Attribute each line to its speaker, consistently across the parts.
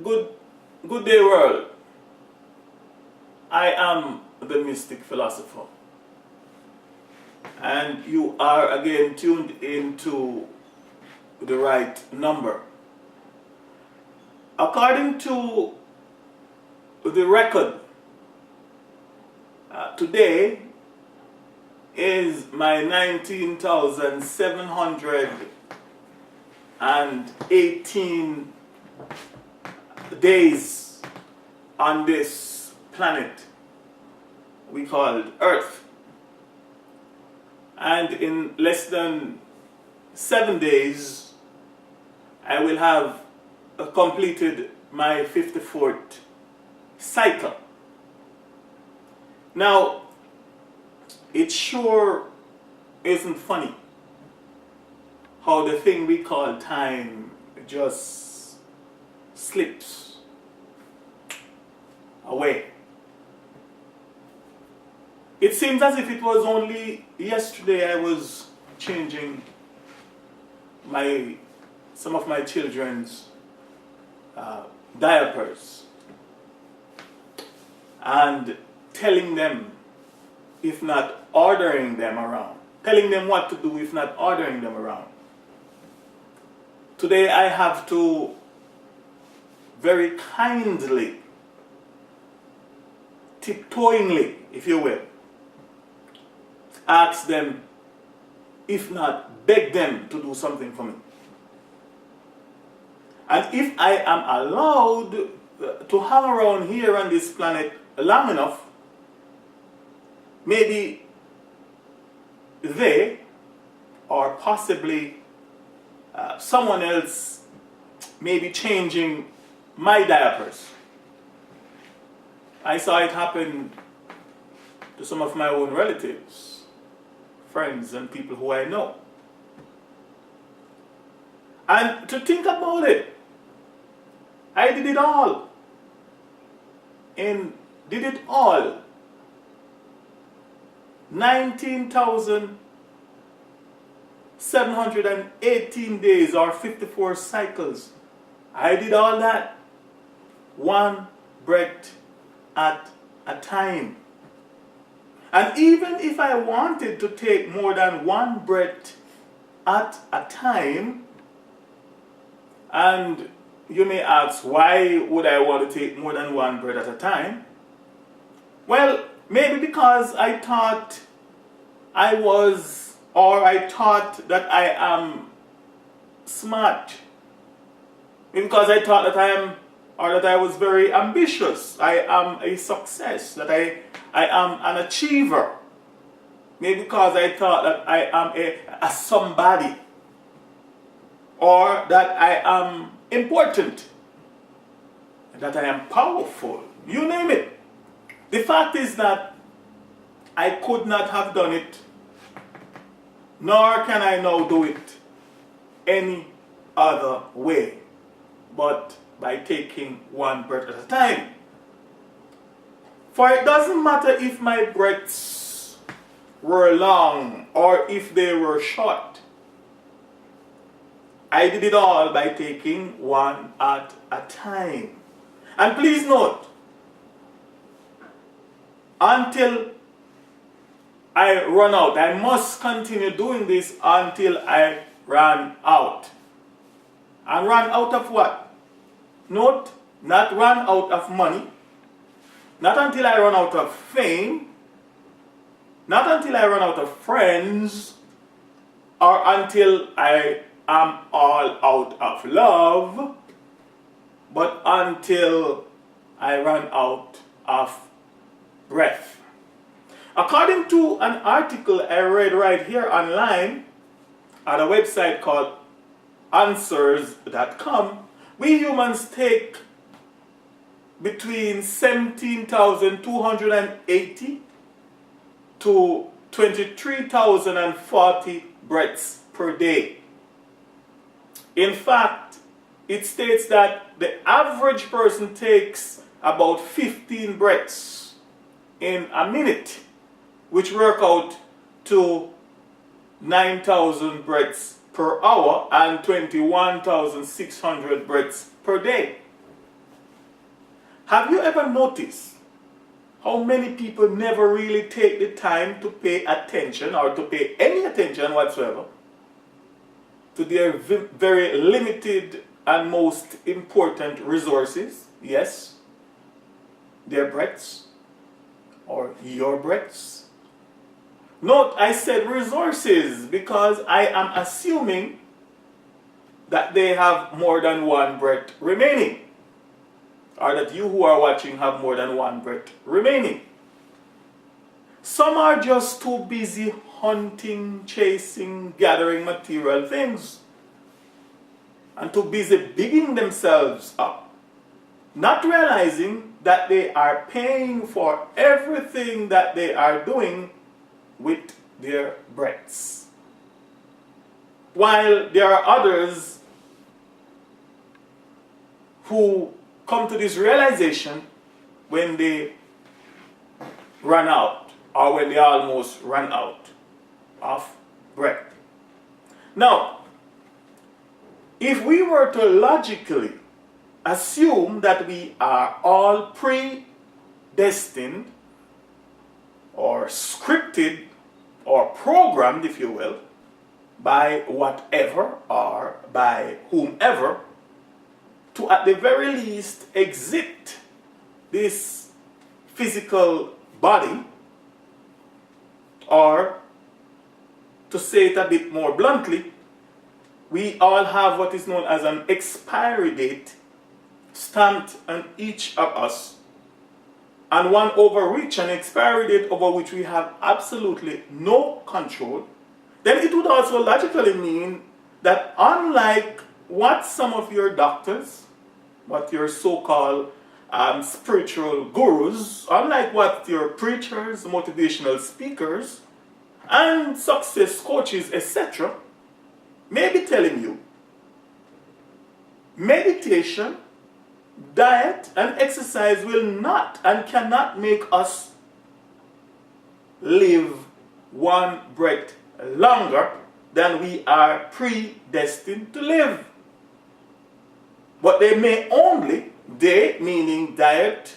Speaker 1: Good, good day, world. I am the mystic philosopher, and you are again tuned into the right number. According to the record, today is my 19,718 days on this planet we called Earth. And in less than 7 days, I will have completed my 54th cycle. Now, it sure isn't funny how the thing we call time just slips away. It seems as if it was only yesterday I was changing some of my children's diapers and telling them, if not ordering them around, telling them what to do, if not ordering them around. Today I have to very kindly, tiptoeingly, if you will, ask them, if not beg them to do something for me. And if I am allowed to hang around here on this planet long enough, maybe they, or possibly someone else, may be changing my diapers. I saw it happen to some of my own relatives, friends, and people who I know. And to think about it, I did it all. And did it all. 19,718 days or 54 cycles. I did all that. One breath at a time. And even if I wanted to take more than one breath at a time, and you may ask, why would I want to take more than one breath at a time? Well, maybe because I thought I thought that I am smart. Because I thought that that I was very ambitious. I am a success, that I am an achiever. Maybe because I thought that I am a somebody. Or that I am important. That I am powerful. You name it. The fact is that I could not have done it, nor can I now do it any other way but by taking one breath at a time. For it doesn't matter if my breaths were long or if they were short. I did it all by taking one at a time. And please note, until I run out, I must continue doing this until I run out. And run out of what? Note, not run out of money, not until I run out of fame, not until I run out of friends, or until I am all out of love, but until I run out of breath. According to an article I read right here online at a website called answers.com, we humans take between 17,280 to 23,040 breaths per day. In fact, it states that the average person takes about 15 breaths in a minute, which work out to 9,000 breaths per hour and 21,600 breaths per day. Have you ever noticed how many people never really take the time to pay attention or to pay any attention whatsoever to their very limited and most important resources? Yes, their breaths or your breaths. Note, I said resources because I am assuming that they have more than one breath remaining, or that you who are watching have more than one breath remaining. Some are just too busy hunting, chasing, gathering material things, and too busy bigging themselves up, not realizing that they are paying for everything that they are doing with their breaths. While there are others who come to this realization when they run out, or when they almost run out of breath. Now, if we were to logically assume that we are all predestined or scripted or programmed, if you will, by whatever or by whomever, to at the very least exit this physical body, or to say it a bit more bluntly, we all have what is known as an expiry date stamped on each of us, and one over which, an expiry date over which we have absolutely no control, then it would also logically mean that unlike what some of your doctors, what your so-called spiritual gurus, unlike what your preachers, motivational speakers, and success coaches, etc., may be telling you, meditation, diet, and exercise will not and cannot make us live one breath longer than we are predestined to live. But they may only, they meaning diet,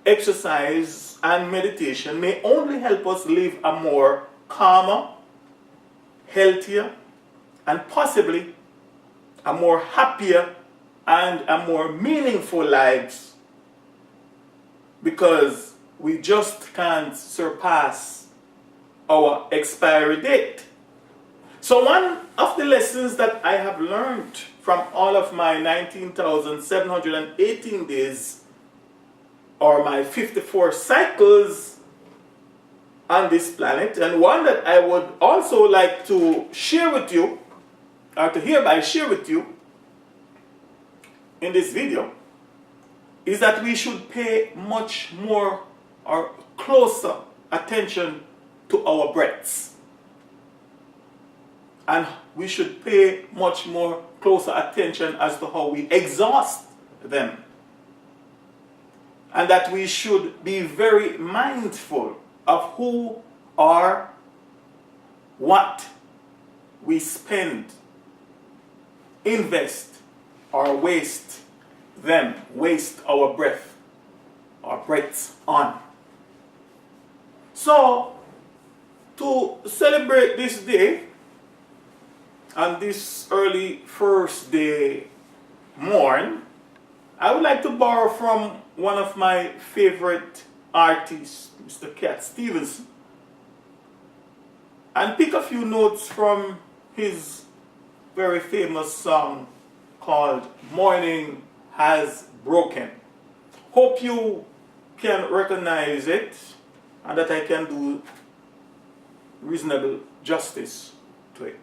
Speaker 1: exercise, and meditation, may only help us live a more calmer, healthier, and possibly a more happier and a more meaningful lives, because we just can't surpass our expiry date. So one of the lessons that I have learned from all of my 19,718 days, or my 54 cycles on this planet, and one that I would also like to share with you, or to hereby share with you in this video, is that we should pay much more or closer attention to our breaths. And we should pay much more closer attention as to how we exhaust them. And that we should be very mindful of who or what we spend, invest, or waste our breath, our breaths on. So, to celebrate this day, on this early first day morn, I would like to borrow from one of my favorite artists, Mr. Cat Stevenson, and pick a few notes from his very famous song called Morning Has Broken. Hope you can recognize it and that I can do reasonable justice to it.